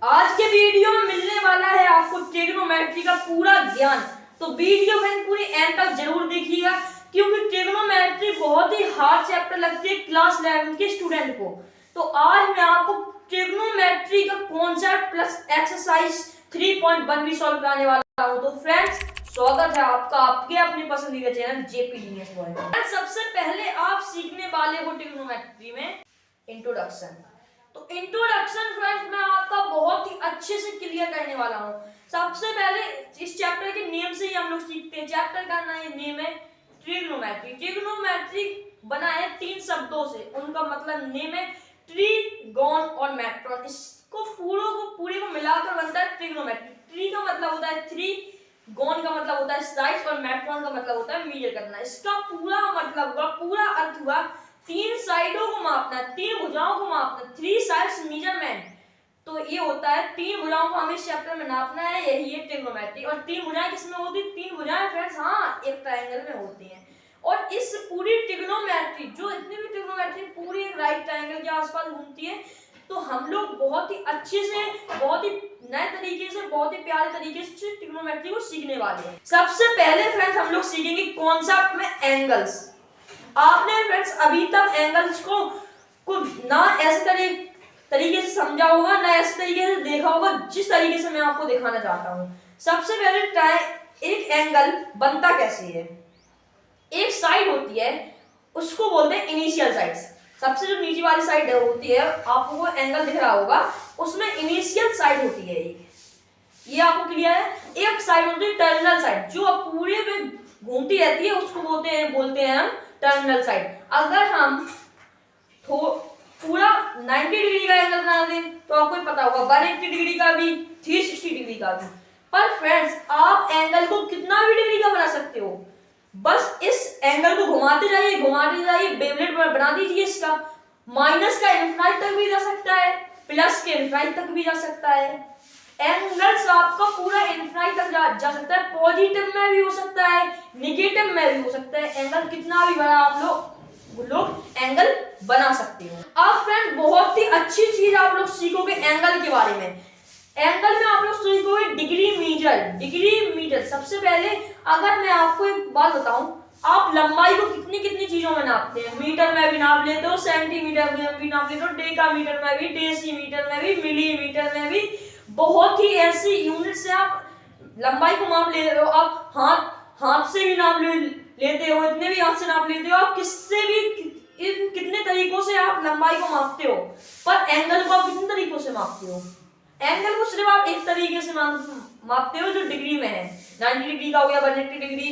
आज के वीडियो में मिलने वाला है आपको ट्रिग्नोमेट्री का पूरा ज्ञान। तो वीडियो फ्रेंड पूरी एंड तक जरूर देखिएगा, क्योंकि ट्रिग्नोमेट्री बहुत ही हार्ड चैप्टर लगती है क्लास 11 के स्टूडेंट को। तो आज मैं आपको ट्रिग्नोमेट्री का कॉन्सेप्ट प्लस एक्सरसाइज 3.1 भी सॉल्व कराने वाला हूं। तो फ्रेंड्स, स्वागत है आपका आपके अपने पसंदीदा चैनल जेपी जीनियस बॉय। सबसे पहले आप सीखने वाले हो ट्रिग्नोमेट्री में इंट्रोडक्शन। तो इंट्रोडक्शन फ्रेंड्स मैं आपका बहुत ही अच्छे से क्लियर करने वाला हूँ। सबसे पहले इस चैप्टर के नेम से ही हम लोग सीखते हैं। चैप्टर का नेम है ट्रिग्नोमेट्री। ट्रिग्नोमेट्री बना है 3 शब्दों से, उनका मतलब नेम है ट्रीगोन और मेट्रॉन। इसको पूरे को मिलाकर बनता है ट्रिग्नोमेट्री। ट्री का मतलब होता है 3, गोन का मतलब होता है साइज और मेट्रॉन का मतलब होता है मेजर करना। इसका पूरा मतलब हुआ, पूरा अर्थ हुआ 3 साइडों को मापना, 3 भुजाओं को मापना, 3 साइड्स मेजरमेंट। तो ये होता है 3 भुजाओं को हमें इस चैप्टर में नापना है, यही है ट्रिग्नोमेट्री। और 3 भुजाएं किसमें होती है? 3 भुजाएं फ्रेंड्स हाँ एक ट्रायंगल में होती हैं। और इस पूरी ट्रिग्नोमेट्री, जो इतनी भी ट्रिग्नोमेट्री पूरी एक राइट ट्रायंगल के आसपास घूमती है। तो हम लोग बहुत ही अच्छे से, बहुत ही नए तरीके से, बहुत ही प्यारे तरीके से ट्रिग्नोमेट्री को सीखने वाले हैं। सबसे पहले फ्रेंड्स हम लोग सीखेंगे कॉन्सेप्ट में एंगल्स। आपने फ्रेंड्स अभी तक एंगल्स को ना ऐसे तरीके से समझा होगा, ना ऐसे तरीके से देखा होगा जिस तरीके से मैं आपको दिखाना चाहता हूँ। सबसे पहले एक एंगल बनता कैसे है? एक साइड होती है, उसको बोलते हैं इनिशियल साइड्स। सबसे जो नीचे वाली साइड होती है, आपको वो एंगल दिख रहा होगा, उसमें इनिशियल साइड होती है एक। ये आपको क्लियर है? एक साइड होती है टर्मिनल साइड, जो पूरे में घूमती रहती है, उसको बोलते हैं हम टर्मिनल साइड। अगर हम पूरा 90 डिग्री का एंगल बना दें तो आपको पता होगा 180 डिग्री का भी, 360 डिग्री का भी। पर फ्रेंड्स आप एंगल को कितना भी डिग्री का बना सकते हो, बस इस एंगल को घुमाते जाइए, बेवलेट बना दीजिए इसका। माइनस का इनफाइनाइट तक भी जा सकता है, प्लस के इनफाइनाइट तक भी जा सकता है। एंगल्स आपका पूरा इनफाइनाइट तक जा सकता है। पॉजिटिव में भी हो सकता है, नेगेटिव में भी हो सकता है। एंगल कितना भी बड़ा आप लोग एंगल बना सकते हो। अब फ्रेंड बहुत ही अच्छी चीज आप लोग सीखोगे एंगल के बारे में। एंगल में आप लोग सीखोगे डिग्री मीटर। सबसे पहले अगर मैं आपको एक बात बताऊं, आप लंबाई को कितनी चीजों में नापते हैं? मीटर में भी नाप लेते हो, सेंटीमीटर में भी नाप लेते हो, डेकामीटर में भी, डेसीमीटर में भी, मिलीमीटर में भी। बहुत ही ऐसी यूनिट से आप लंबाई को माप लेते हो। आप हाथ से भी नाप लेते हो, इतने भी हाथ से नाप लेते हो। आप किससे भी कितने तरीकों से आप लंबाई को मापते हो, पर एंगल को आप कितने तरीकों से मापते हो? एंगल को सिर्फ आप एक तरीके से मापते हो, जो डिग्री में है। 90 डिग्री का हो गया, 180 डिग्री,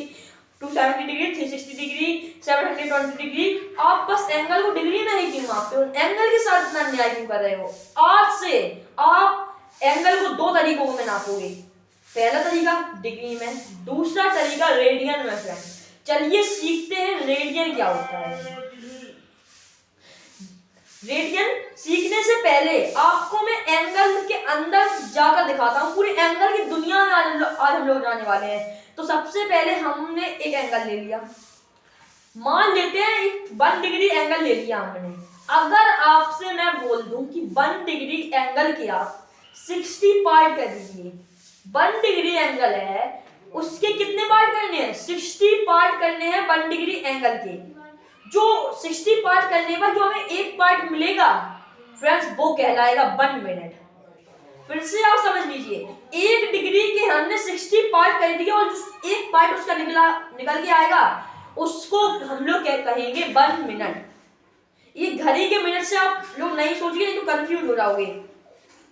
270 डिग्री, 360 डिग्री, 720 डिग्री। आप बस एंगल को डिग्री में ही क्यों मापते हो? एंगल के साथ इतना न्याय क्यों कर रहे हो? आज से आप एंगल को 2 तरीकों में नापोगे। पहला तरीका डिग्री में, दूसरा तरीका रेडियन में। फ्रेंड चलिए सीखते हैं रेडियन क्या होता है। रेडियन सीखने से पहले आपको मैं एंगल के अंदर जाकर दिखाता हूँ। पूरी एंगल की दुनिया में आज हम लोग जाने वाले हैं। तो सबसे पहले हमने एक एंगल ले लिया, मान लेते हैं 1 डिग्री एंगल ले लिया हमने। अगर आपसे मैं बोल दूं कि 1 डिग्री एंगल के आप 60 पार्ट कर दीजिए। 1 डिग्री एंगल है, उसके कितने पार्ट करने हैं? 60 पार्ट करने हैं 1 डिग्री एंगल के। जो 60 पार्ट करने पर जो हमें एक पार्ट मिलेगा फ्रेंड्स, वो कहलाएगा 1 मिनट। फिर से आप समझ लीजिए, 1 डिग्री के हमने 60 पार्ट कर दिया और जो एक पार्ट उसका निकल के आएगा, उसको हम लोग क्या कहेंगे? 1 मिनट। ये घड़ी के मिनट से आप लोग नहीं सोचिए, नहीं तो कंफ्यूज हो जाओगे।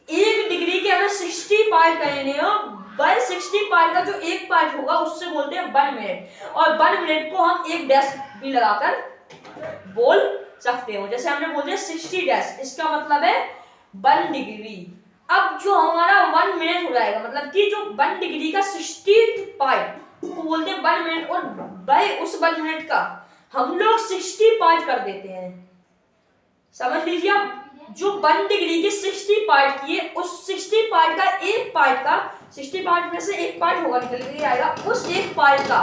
1 डिग्री के हमें 60 पार्ट करने हो, बाय 60 पार्ट का जो एक पार्ट होगा उससे बोलते हैं 1 मिनट। और 1 मिनट को हम एक डैश भी लगाकर बोल सकते हो। जैसे हमने बोल दिया 60 डैश, इसका मतलब है 1 डिग्री। अब जो हमारा 1 मिनट हो जाएगा, मतलब कि जो 1 डिग्री का 60 पार्ट को बोलते हैं 1 मिनट। और बाय उस 1 मिनट का हम लोग 60 पार्ट कर देते हैं। समझ लीजिए आप, जो 1 डिग्री के 60 पार्ट किए, उस 60 पार्ट का एक पार्ट का 60 पार्ट में से एक पार्ट होगा, निकल के आएगा। उस एक पार्ट का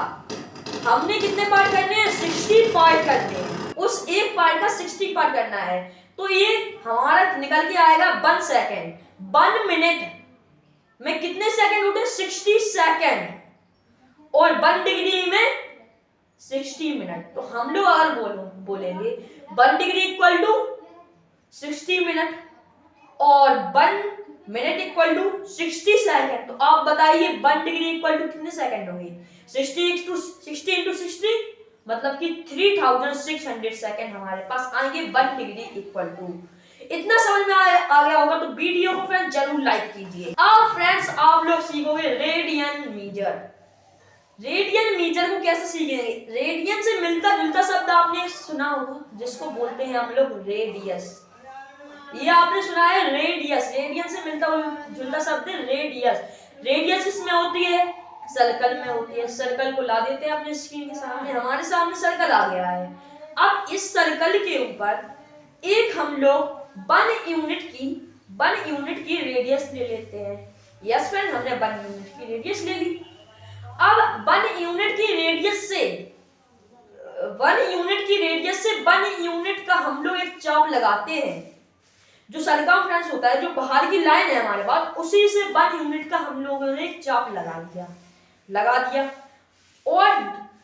हमने कितने पार्ट करने हैं? 60 पार्ट करने हैं। उस एक पार्ट का 60 पार्ट करना है। तो ये हमारा निकल के आएगा 1 सेकेंड। 1 मिनट में कितने सेकेंड होते हैं? 60 सेकेंड। और 1 डिग्री में 60 मिनट। तो हम लोग अगर बोलेंगे 1 डिग्री इक्वल टू 60 मिनट और 1 मिनट इक्वल टू 60 सेकेंड, तो आप बताइए 1 डिग्री इक्वल टू कितने सेकेंड होंगे? 60 इंटू 60 मतलब कि 3600 सेकेंड हमारे पास आएंगे 1 डिग्री इक्वल टू। इतना समझ में आ गया होगा तो वीडियो को फ्रेंड्स जरूर लाइक कीजिए। अब फ्रेंड्स आप लोग सीखोगे रेडियन मीटर। रेडियन मीटर को कैसे सीखेंगे? रेडियन से मिलता जुलता शब्द आपने सुना होगा जिसको बोलते हैं हम लोग रेडियस। ये आपने सुना है रेडियस। रेडियन से मिलता जुलता शब्द है रेडियस। रेडियस किसमें होती है? सर्कल में होती है। सर्कल को ला देते हैं अपने स्क्रीन के सामने। हमारे सामने सर्कल आ गया है। अब इस सर्कल के ऊपर एक हम लोग 1 यूनिट की रेडियस ले लेते हैं। यस फ्रेंड, हमने 1 यूनिट की रेडियस ले ली। अब 1 यूनिट की रेडियस से 1 यूनिट का हम लोग एक चाप लगाते हैं। जो सरकमफ्रेंस होता है, जो बाहर की लाइन है हमारे पास, उसी से 1 यूनिट का हम लोगों ने एक चाप लगा दिया। और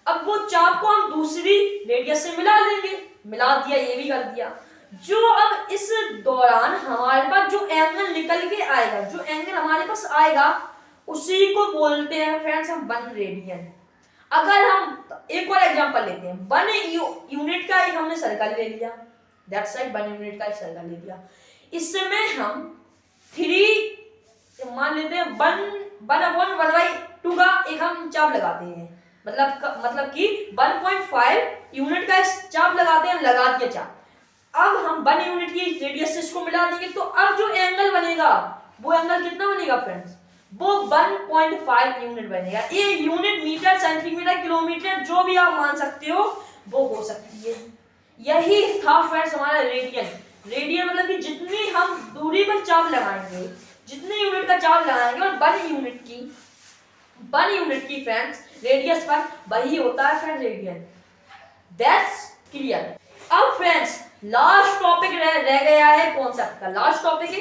अब वो चाप को हम दूसरी रेडियस से मिला देंगे। मिला दिया, ये भी कर दिया। जो अब इस दौरान हमारे पास जो एंगल निकल के आएगा, जो एंगल हमारे पास आएगा, उसी को बोलते हैं फ्रेंड्स हम 1 रेडियन। अगर हम एक और एग्जांपल लेते हैं, 1 यूनिट का एक हमने सर्कल ले लिया। दैट्स राइट, 1 यूनिट का एक सर्कल ले लिया। इसमें हम 3 मान लेते हैं 1/1/2 का एक हम चाप लगाते हैं। मतलब कि 1.5 यूनिट का चाप लगाते हैं। लगा दिया चाप। अब हम 1 यूनिट की रेडियस से इसको मिला देंगे, तो अब जो एंगल बनेगा वो एंगल कितना बनेगा फ्रेंड्स? वो 1.5 यूनिट बनेगा। ये यूनिट मीटर, सेंटीमीटर, किलोमीटर जो भी आप मान सकते हो वो हो सकती है। यही था फ्रेंड्स हमारा रेडियन। रेडियन मतलब कि जितनी हम दूरी पर चाप लगाएंगे, जितने यूनिट का चाप लगाएंगे, और 1 यूनिट की फ्रेंड्स रेडियस पर वही होता है फ्रेंड्स रेडियन। That's clear. अब फ्रेंड्स लास्ट टॉपिक रह गया है कॉन्सेप्ट का। लास्ट टॉपिक है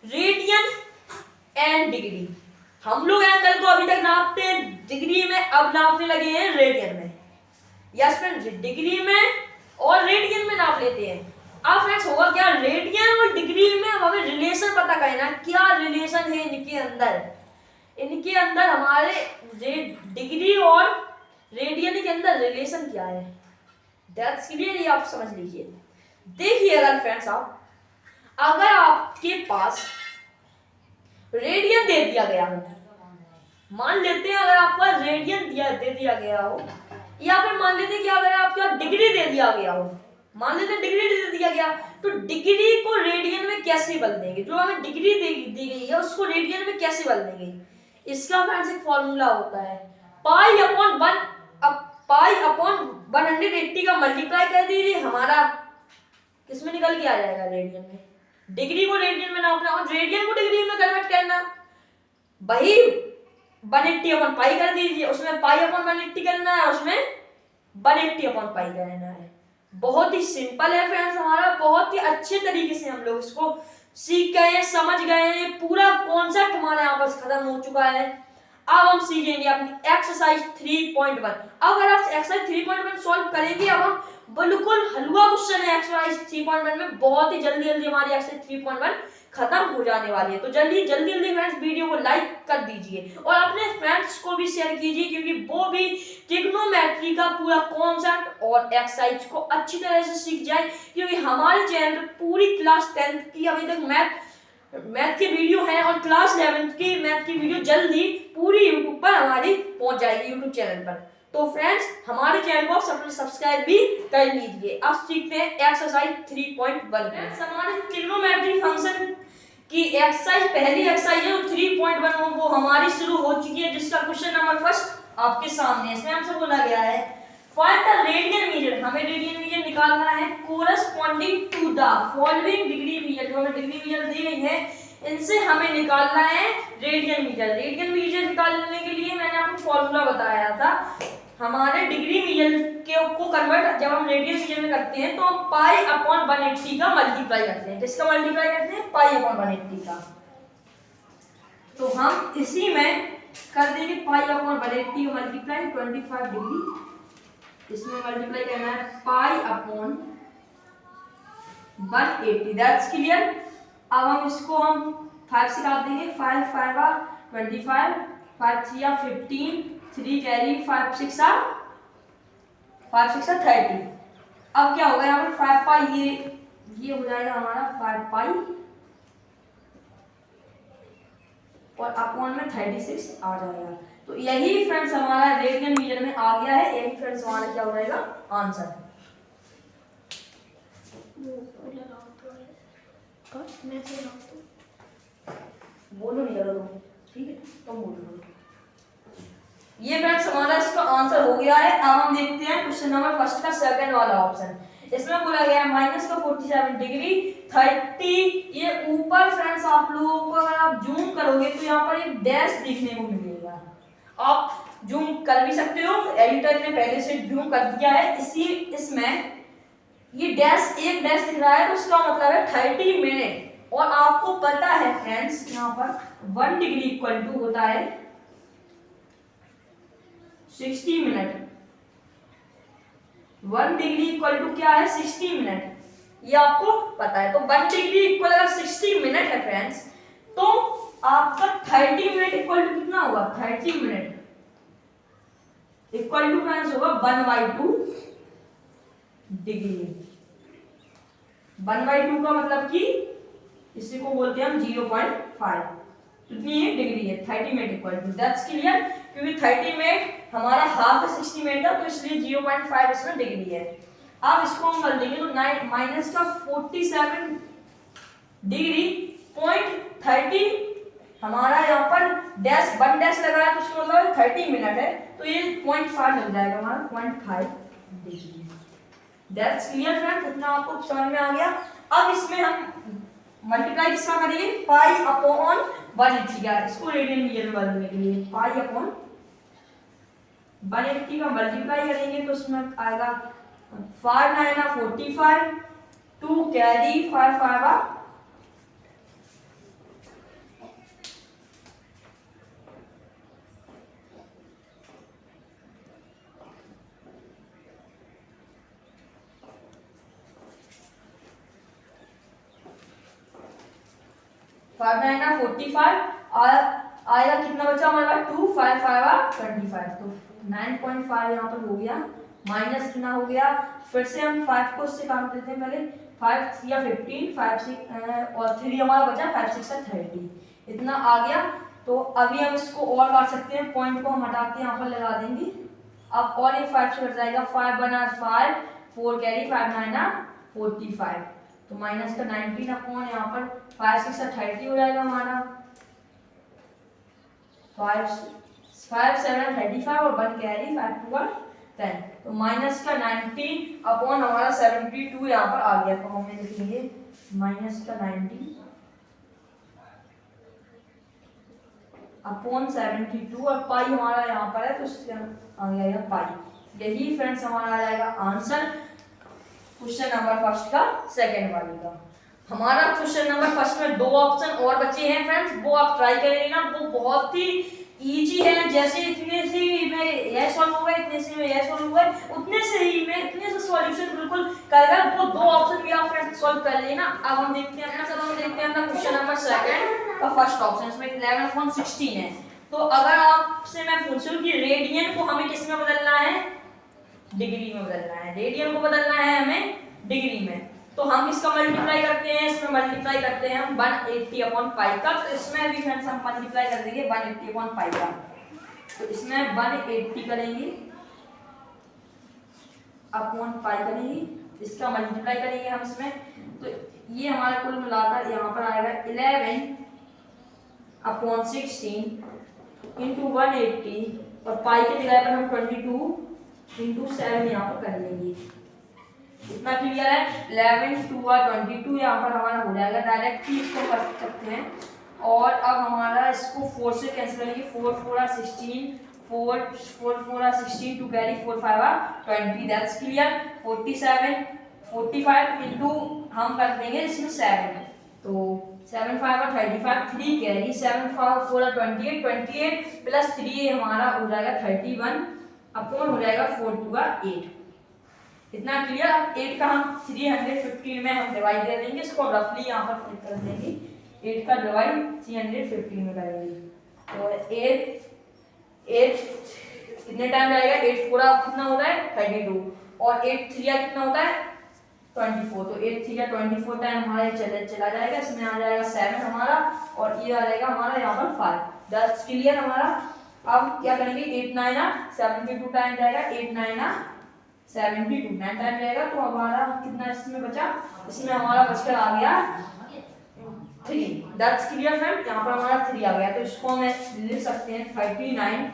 रेडियन एंड डिग्री। हम लोग एंगल को अभी तक नापते हैं डिग्री में, अब नापने लगे हैं रेडियन में। यस फ्रेंड्स, डिग्री में और रेडियन में नाप लेते हैं। अब फ्रेंड्स होगा क्या, रेडियन और डिग्री में हमें रिलेशन पता करना, क्या रिलेशन है इनके अंदर हमारे डिग्री और रेडियन के अंदर रिलेशन क्या है। दैट्स क्लियर, ये आप समझ लीजिए। देखिए अगर फ्रेंड्स अगर आपके पास रेडियन दे दिया गया हो, मान लेते हैं अगर आपका रेडियन दे दिया गया हो, या फिर मान लेते हैं कि अगर आपका डिग्री दे दिया गया हो, मान लेते हैं डिग्री दे दिया गया, तो डिग्री को रेडियन में कैसे बदल देंगे? जो हमें डिग्री दी गई है उसको रेडियन में कैसे बदल देंगे? इसका फ्रेंड्स एक फॉर्मूला होता है, पाई अपॉन 180 का मल्टीप्लाई कर दीजिए, हमारा किसमें निकल के आ जाएगा? रेडियन में। डिग्री को रेडियन में नापना और रेडियन को डिग्री में कन्वर्ट करना, वही 180 अपॉन पाई कर दीजिए, उसमें पाई अपॉन 180 करना है, उसमें 180 अपॉन पाई करना है। बहुत ही सिंपल है फ्रेंड्स हमारा, बहुत ही अच्छे तरीके से हम लोग इसको सीख गए हैं, समझ गए हैं। पूरा कॉन्सेप्ट हमारा यहाँ पर खत्म हो चुका है। अब हम सीखेंगे अपनी एक्सरसाइज 3.1। अगर आप एक्सरसाइज 3.1 सॉल्व करेंगे, अब हम बिल्कुल हलवा क्वेश्चन है एक्सरसाइज 3.1 में, बहुत ही जल्दी हमारी एक्सरसाइज 3.1 खत्म हो जाने वाली है। तो जल्दी फ्रेंड्स वीडियो को लाइक कर दीजिए और अपने फ्रेंड्स को भी शेयर कीजिए, क्योंकि वो भी ट्रिग्नोमेट्री का पूरा कॉन्सेप्ट और एक्सरसाइज को अच्छी तरह से सीख जाए। क्योंकि हमारे चैनल पर पूरी क्लास 10th की अभी तक मैथ की वीडियो है और क्लास 11th की मैथ की वीडियो जल्दी पूरी यूट्यूब पर हमारी पहुंच जाएगी, यूट्यूब चैनल पर। तो फ्रेंड्स हमारे चैनल को सब्सक्राइब भी कर लीजिए। अब सीखते हैं एक्सरसाइज 3.1। हमारे ट्रिग्नोमेट्री फंक्शन की एक्सरसाइज पहली एक्सरसाइज है 3.1 वो हमारी शुरू हो चुकी है, जिसका क्वेश्चन नंबर फर्स्ट आपके सामने। इसमें हमसे बोला गया है फाइंड द रेडियन मीजर। हमें रेडियन मीजर निकालना है corresponding to the following degree measure. जो हमें डिग्री मीजर दी गई है इनसे हमें निकालना है रेडियन मीजर। रेडियन मीजर निकालने के लिए मैंने आपको फॉर्मूला बताया था। हमारे डिग्री मीजर को कन्वर्ट जब हम रेडियन मीजर में करते हैं तो हम पाई अपॉन 180 का मल्टीप्लाई करते हैं। किसका मल्टीप्लाई करते हैं? पाई अपॉन 180 का। तो हम इसी में कर देंगे पाई अपॉन 180 का मल्टीप्लाई 25 डिग्री, इसमें मल्टीप्लाई करना है पाई अपॉन 180। That's clear. अब हम इसको 5 से काट देंगे, 5 5 25, 5 3 15, 3 कैरी, 5 6 30। अब क्या होगा यहाँ पर 5 पाई, ये हो जाएगा हमारा 5 पाई और अपॉन में 36 आ जाएगा। तो यही फ्रेंड्स हमारा रेडियन मीटर में आ गया है। यही फ्रेंड्स हमारा क्या हो जाएगा? आंसर। बोलो नहीं करो, ठीक है, तुम बोलो। ये फ्रेंड्स हमारा इसका आंसर हो गया है। अब हम देखते हैं क्वेश्चन नंबर फर्स्ट का सेकंड वाला ऑप्शन। इसमें बोला गया है माइनस का 47 डिग्री 30। ये ऊपर फ्रेंड्स आप लोगों को अगर आप जूम करोगे तो यहाँ पर एक डैश देखने को मिलेगा। आप जूम कर भी सकते हो, एडिटर ने पहले से जूम कर दिया है। इसमें ये डैश, एक डैश दिख रहा है तो उसका मतलब है 30 मिनट। और आपको पता है फ्रेंड्स यहाँ पर 1 डिग्री इक्वल टू होता है 60 मिनट। 1 डिग्री इक्वल टू क्या है? 60 मिनट, ये आपको पता है। तो 1 डिग्री इक्वल अगर 60 मिनट है फ्रेंड्स, तो आपका 30 मिनट इक्वल टू कितना होगा? 30 मिनट इक्वल टू फ्रेंड्स होगा 1/2 डिग्री। 1/2 का मतलब कि इसी को बोलते हैं हम 0.5। कितनी है? डिग्री है। 30 minute equal to, that's clear. क्योंकि 30 मिनट हमारा हाफ 60 मिनट है तो इसलिए 0.5 इसमें डिग्री है। अब इसको हम कर देंगे तो माइनस का 47 डिग्री 0.30 हमारा यहाँ पर डैश 1 डैश लगा है तो उसका मतलब 30 मिनट है तो ये 0.5 लग जाएगा हमारा 0.5 डिग्री। दैट्स क्लियर फ्रेंड्स, इतना आपको समझ में आ गया। अब इसमें हम मल्टीप्लाई किसका करेंगे? पाई अपॉन 180 का। इसको रेडियन मीटर में बदलने के लिए पाई अपॉन 180 का मल्टीप्लाई करेंगे तो उसमें आएगा 5 9 45, 2 कैरी, 5 5 5 9 45 आएगा कितना बचा हमारे पास? 2 5 5 25। तो 9.5 यहाँ पर हो गया, माइनस कितना हो गया? फिर से हम 5 को इससे काट देते हैं पहले। 5 3 15, 5 6 और 3 हमारा बचा, 5 6 30, इतना आ गया। तो अभी हम इसको और काट सकते हैं, पॉइंट को हम हटा के यहाँ पर लगा देंगे। अब और एक 5 से कट जाएगा, 5 1 5, 4 कैरी, 5 9 45। तो माइनस का 19 अपॉन यहाँ पर 5 6 30 हो जाएगा हमारा। 5 7 35 और 1 कैरी, 5 2 10। तो माइनस का 19 अपॉन हमारा 72 यहाँ पर आ गया। तो हम लिखेंगे माइनस का 19 अपॉन 72 और पाई हमारा यहाँ पर है तो उसके आ गया पाई। यही फ्रेंड्स हमारा आ जाएगा आंसर क्वेश्चन नंबर फर्स्ट का सेकंड वाले का। हमारा क्वेश्चन नंबर फर्स्ट में 2 ऑप्शन और बचे हैं फ्रेंड्स, वो आप ट्राई करेंगे ना, वो बहुत ही इजी है। जैसे इतने से में यह सॉल्व होगा, इतने से में यह सॉल्व होगा, उतने से ही में इतने से सॉल्यूशन बिल्कुल करेगा। वो 2 ऑप्शन भी आप फ्रेंड्स सॉल्व कर लेना। अब हम देखते हैं अपना क्वेश्चन नंबर सेकंड का फर्स्ट ऑप्शन। इसमें 11/16 है। तो अगर आपसे मैं पूछूं कि रेडियन को हमें किस में बदलना है? डिग्री में बदलना है। रेडियन को बदलना है हमें डिग्री में, तो हम इसका मल्टीप्लाई करते हैं। इसमें मल्टीप्लाई करते हैं हम 180 अपॉन पाई का। तो इसमें भी फ्रेंड्स हम मल्टीप्लाई कर देंगे 180 अपॉन पाई का। तो इसमें 180 करेंगे अपॉन पाई करेंगे, इसका मल्टीप्लाई करेंगे हम इसमें। तो ये हमारा कुल मिलाकर यहाँ पर आएगा 11 अपॉन 16 इंटू 180 और पाई के जगह पर हम 22 इंटू 7 यहाँ पर कर लेंगे। इतना क्लियर है? 11 2 22 यहाँ पर हमारा हो जाएगा। डायरेक्टली इसको कर सकते हैं। और अब हमारा इसको 4 से कैंसिल करेंगे, 4 4 16, 4 4 4 are 16 to carry 4 5 are 20, that's clear। 47 45 into हम कर देंगे इसमें 7, तो 7 5 are 35, 3 कैरी 7 4 are 28, 28 प्लस 3 हमारा हो जाएगा 31 अपॉन हो जाएगा 4 2 का 8, इतना क्लियर। 8 का हम 315 में हम डिवाइड कर देंगे, इसको रफली यहाँ पर क्लिक कर देंगे, 8 का डिवाइड 315 में करेंगे, तो 8 कितने टाइम जाएगा, 8 पूरा कितना होता है 32 और 8 3 कितना होता है 24, तो 8 3 24 टाइम हमारा चला जाएगा, इसमें आ जाएगा 7 हमारा और ये आ जाएगा हमारा यहाँ पर 5, दैट्स क्लियर हमारा। अब क्या करेंगे 8 9 72 टाइम जाएगा, 8 9 72 9 टाइम जाएगा, तो हमारा कितना इसमें बचा, इसमें हमारा बचकर आ गया 3, दैट्स क्लियर फ्रेंड, यहाँ पर हमारा 3 आ गया, तो इसको हम लिख सकते हैं 39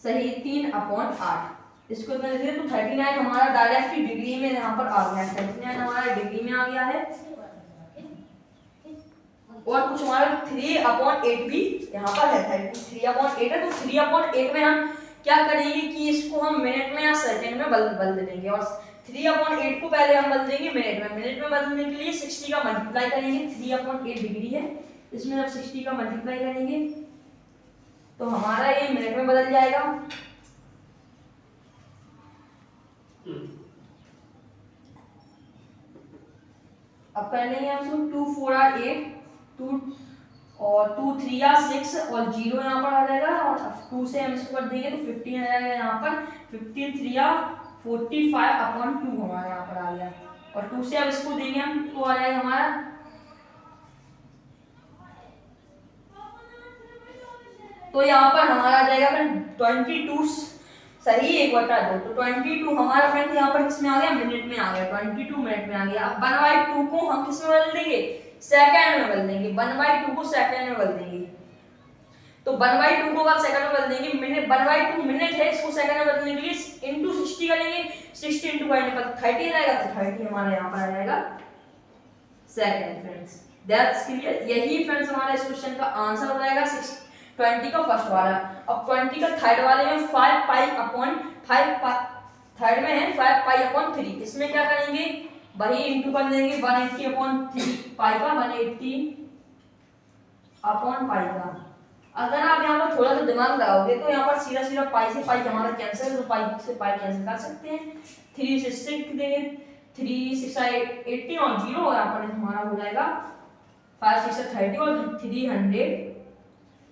सही 3/8, इसको इतना लिख तो 39 हमारा डायरेक्टली डिग्री में यहाँ पर आ गया है, 39 हमारा डिग्री में आ गया है, और कुछ हमारा 3/8 भी यहाँ पर है, 3/8 है, तो 3/8 में हम क्या करेंगे कि इसको हम मिनट में या सेकंड में बदल देंगे, और 3/8 को पहले हम बदल देंगे मिनट में बदलने के लिए 60 का मल्टीप्लाई करेंगे, 3/8 डिग्री है, इसमें जब 60 का मल्टीप्लाई करेंगे तो हमारा ये मिनट में बदल जाएगा। अब कर लेंगे हम 2 4 are 8, 2 और 2 3 are 6 और 0 यहाँ पर आ जाएगा, और 2 से हम इसको कर देंगे तो 15 आ जाएगा यहाँ पर, 15 3 are 45/2 हमारा यहाँ पर आ गया, और 2 से अब इसको देंगे हम तो आ जाएगा हमारा तो यहाँ पर हमारा आ जाएगा फिर 22 सही 1/2, तो 22 हमारा फ्रेंड यहाँ पर किसमें आ गया मिनट में आ गया, 22 मिनट में आ गया। अब 1/2 को हम किस में बदल देंगे सेकंड में बदल देंगे, 1/2 को सेकंड में बदल देंगे, तो 1/2 को अगर सेकंड में बदल देंगे, मिनट 1/2 मिनट है, इसको सेकंड में बदलने के लिए इनटू 60 करेंगे, 60 इनटू करने पर 30 आएगा, तो 30 हमारा यहाँ पर आ जाएगा सेकंड फ्रेंड्स, दैट्स क्लियर। यही फ्रेंड्स हमारा इस क्वेश्चन का आंसर हो जाएगा 20 का फर्स्ट वाला। अब 20 का थर्ड वाले में 5 पाई थर्ड में है 5 पाई/3, इसमें क्या करेंगे वही इंटू कर देंगे 180/3 पाई का 180/पाई का। अगर आप यहाँ पर थोड़ा सा दिमाग लगाओगे तो यहाँ पर सीधा पाई से पाई हमारा कैंसिल है, तो पाई से पाई कैंसिल कर सकते हैं, 3 से 6 देंगे, 3 6 18 और 0 यहाँ पर हमारा हो जाएगा 5 6 30 और 300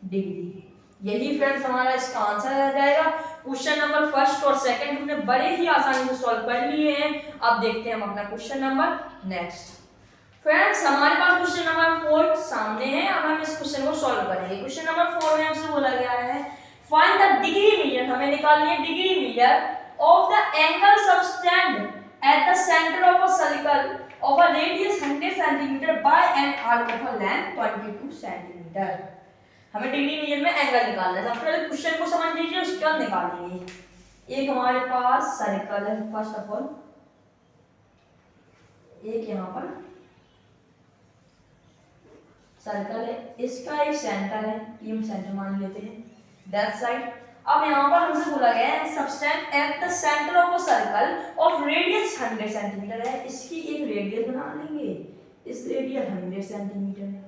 डिग्री। यही फ्रेंड्स हमारा इसका आंसर आ जाएगा। क्वेश्चन नंबर फर्स्ट और सेकंड हमने बड़े ही आसानी से सॉल्व कर लिए हैं। अब देखते हैं हम अपना क्वेश्चन नंबर नेक्स्ट। फ्रेंड्स हमारे पास क्वेश्चन नंबर 4 सामने है। अब हम इस क्वेश्चन को सॉल्व करेंगे। क्वेश्चन नंबर 4 में हमसे बोला गया है फाइंड द डिग्री मीजर, हमें निकालनी है degree measure of the angle subtend at the centre of a circle of a radius 100 cm by an arc of a length 22 cm। हमें डिग्री मीजर में एंगल निकालना है। सबसे पहले क्वेश्चन को समझ लीजिए, उसके बाद निकालेंगे। एक हमारे पास सर्कल है, फर्स्ट ऑफ ऑल एक यहाँ पर सर्कल है, इसका एक सेंटर है, ये हम सेंटर मान लेते हैं दैट साइड। अब यहाँ पर हमसे बोला गया है subtend at the centre of a circle of radius 100 centimetre है। इसकी एक रेडियस बना लेंगे, इस रेडियस 100 सेंटीमीटर है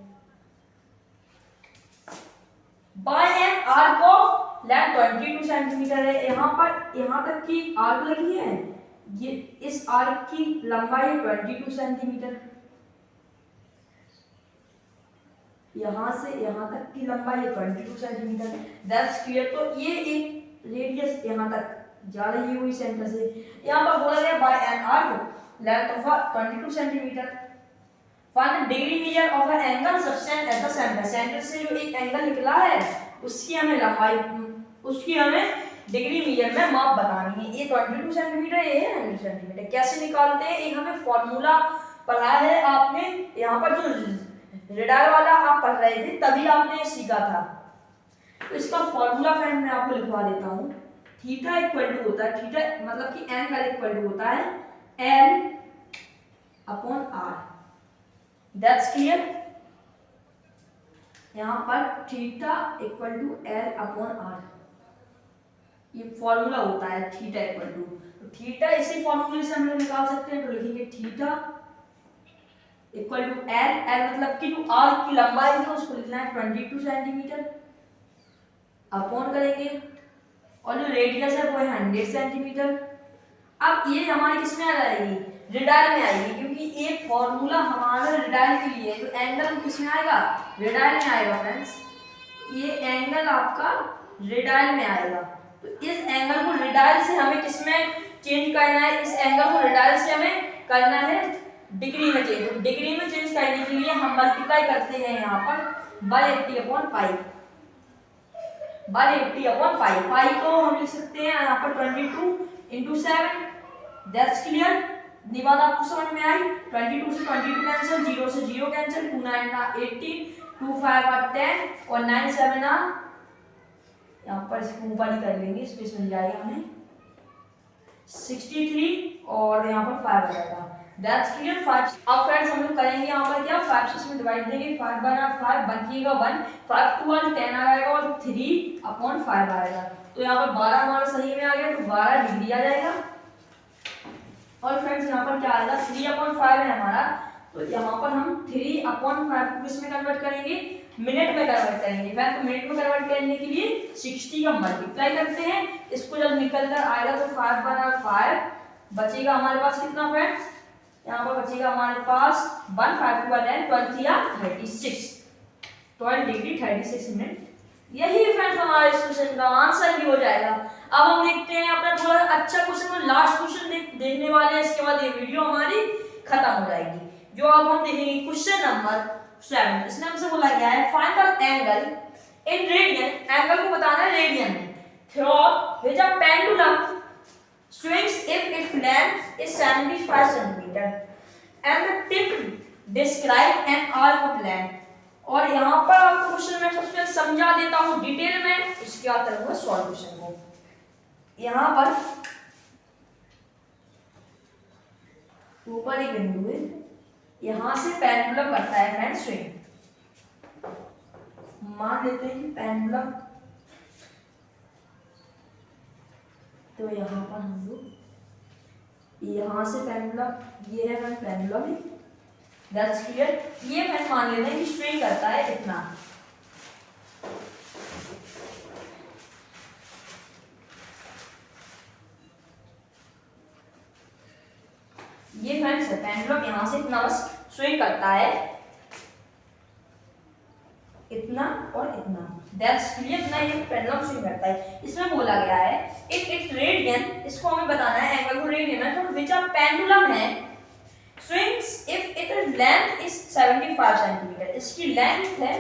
by an arc of length 22 centimetre है। यहाँ पर यहाँ तक की आर्क लगी है, ये इस आर्क की लंबाई 22 सेंटीमीटर, यहाँ से यहाँ तक की लंबाई 22 सेंटीमीटर दैट्स क्लियर। तो ये एक रेडियस यहाँ तक जा रही है वही सेंटर से। यहाँ पर बोला गया by an arc length of 22 centimetre find the degree measure of an angle subtend at the centre. Centre से जो एक एंगल निकला है उसकी हमें लंबाई, उसकी हमें डिग्री मीजर में माप बतानी है। ये 22 सेंटीमीटर, ये है 100 सेंटीमीटर। कैसे निकालते हैं, एक हमें फॉर्मूला पढ़ा है आपने, यहाँ पर जो रेडार वाला आप पढ़ रहे थे तभी आपने सीखा था। तो इसका फॉर्मूला फ्रेंड मैं आपको लिखवा देता हूँ। थीटा इक्वल टू होता है, थीटा मतलब कि एंगल इक्वल टू होता है l upon r, that's clear. यहाँ पर theta equal to l upon r, ये फॉर्मूला होता है थीटा इक्वल टू, तो थीटा इसी फॉर्मूले से हम लोग निकाल सकते हैं। तो लिखेंगे theta equal to l, l मतलब कि जो आर की लंबाई है उसको लिखना है 22 सेंटीमीटर, अपॉन करेंगे, और जो रेडियस है वो है 100 सेंटीमीटर। अब ये हमारी किस में आ जाएगी, रेडायल में आएगी, क्योंकि एक फॉर्मूला हमारा रेडायल के लिए, तो एंगल किस में आएगा, रेडायल में आएगा फ्रेंड्स। ये एंगल आपका रेडायल में आएगा, तो इस एंगल को रेडायल से हमें किस में चेंज करना है, इस एंगल को रेडायल से हमें करना है डिग्री में चेंज। तो डिग्री में चेंज करने के लिए हम मल्टीप्लाई करते हैं यहाँ पर 180 अपॉन पाई, 180 अपॉन पाई, पाई को हम लिख सकते हैं यहाँ पर 22 इंटू 7, दैट्स क्लियर। निवाद आपको समझ में आई, 22 से 22 कैंसिल, 0 से 0 कैंसिल, 2 9 18, 2 5 10 और 9 7 यहाँ पर इसको ऊपर ही कर लेंगे, स्पेस मिल जाएगा हमें 63 और यहाँ पर 5 आ जाएगा, दैट्स क्लियर। 5 अब फ्रेंड्स हम लोग करेंगे यहाँ पर क्या, 5 से इसमें डिवाइड देंगे, 5 बना 5 बचिएगा 1, 5 2 1 10 आएगा और 3 अपॉन 5 आएगा, तो यहाँ पर 12 हमारा सही में आ गया, तो 12 डिग्री आ जाएगा। और फ्रेंड्स यहाँ पर क्या आएगा, 3 अपॉन 5 है हमारा, तो यहाँ पर हम 3 अपॉन 5 को किसमें कन्वर्ट करेंगे, मिनट में कन्वर्ट करेंगे। तो मिनट में कन्वर्ट करने के लिए 60 का मल्टीप्लाई करते हैं, इसको जब निकल कर आएगा तो 5 बना 5, बचेगा हमारे पास कितना फ्रेंड्स, यहाँ पर बचेगा हमारे पास 1 5 2 10 12 या 36, 12 डिग्री 36 मिनट। यही फ्रेंड्स हमारे इस क्वेश्चन का आंसर भी हो जाएगा। अब हम देखते हैं अपना थोड़ा अच्छा क्वेश्चन, और लास्ट क्वेश्चन देखने वाले हैं, इसके बाद ये वीडियो हमारी खत्म हो जाएगी। जो अब हम देखेंगे क्वेश्चन नंबर 7, इसमें हमसे बोला गया है find the angle in radian, angle को बताना है रेडियन में, through which a pendulum swings if its length is 75 cm and the tip describe an arc of length। और यहाँ पर आपको क्वेश्चन में सबसे पहले समझा देता हूँ डिटेल में, इसके बाद करूँगा सॉल्यूशन को। यहाँ पर ऊपर एक बिंदु है, यहाँ से पेंडुलम करता है फ्रेंड स्विंग, मान लेते हैं कि पेंडुलम, तो यहाँ पर हम लोग यहाँ से पेंडुलम, ये है पेंडुलम, दैट्स क्लियर। ये मैं मान लेते हैं कि स्विंग करता है इतना, ये फ्रेंड्स है पेंडुलम, यहाँ से इतना बस स्विंग करता है, इतना और इतना, दैट्स क्लियर। इतना ये पेंडुलम स्विंग करता है। इसमें बोला गया है इफ इट्स रेडियन, इसको हमें बताना है एंगल को रेडियन में, तो व्हिच अ पेंडुलम है swings if its length is 75 centimetre, इसकी लेंथ है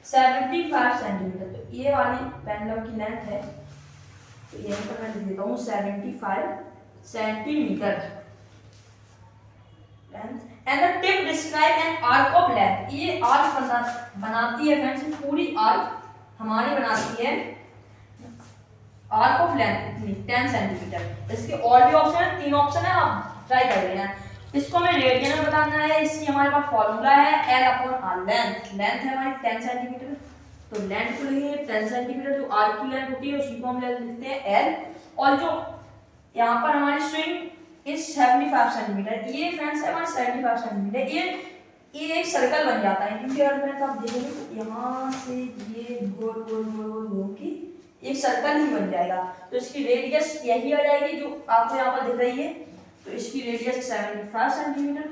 75 सेंटीमीटर, तो ये वाली पेंडुलम की लेंथ है, तो ये पर मैं लिख देता हूँ 75 centimetre length, and the tip describe N arc of length, ये आर्क बनाती है फ्रेंड्स, पूरी आर्क हमारी बनाती है आर्क ऑफ लेंथ 10 सेंटीमीटर। इसके और भी ऑप्शन है, 3 ऑप्शन है, आप ट्राई कर लेना। इसको हमें रेडियन में बताना है, इसकी हमारे पास फॉर्मूला है L अपॉन R, लेंथ है हमारी 10 सेंटीमीटर, तो लेंथ को लिखेंगे 10 सेंटीमीटर, जो आर्क की लेंथ होती है उसी को हम लिखते हैं L, और जो यहाँ पर हमारी स्विंग इज 75 सेंटीमीटर, ये फ्रेंड्स है हमारे 75 सेंटीमीटर, ये एक सर्कल बन जाता है, क्योंकि अगर फ्रेंड्स आप देखेंगे तो यहाँ से ये गोल गोल गोल गोल घूम के एक सर्कल ही बन जाएगा, तो इसकी रेडियस यही आ जाएगी जो आपको यहाँ पर दिख रही है, तो इसकी रेडियस 75 सेंटीमीटर।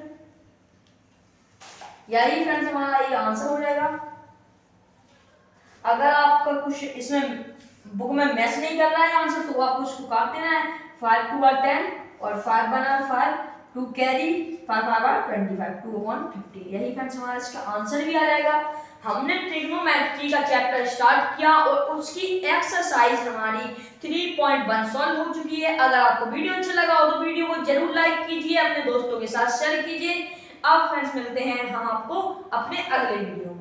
यही फ्रेंड्स हमारा ये आंसर हो जाएगा। अगर आपका कुछ इसमें बुक में मैच नहीं कर रहा है आंसर, तो आपको इसको काट देना है, 5 2 are 10 और 5 बना 5, 2 कैरी, 5 5 are 25, 2 upon 50, यही फ्रेंड्स हमारा इसका आंसर भी आ जाएगा। हमने ट्रिग्नोमेट्री का चैप्टर स्टार्ट किया और उसकी एक्सरसाइज हमारी 3.1 सॉल्व हो चुकी है। अगर आपको वीडियो अच्छा लगा हो तो वीडियो को जरूर लाइक कीजिए, अपने दोस्तों के साथ शेयर कीजिए। अब फ्रेंड्स मिलते हैं हम आपको अपने अगले वीडियो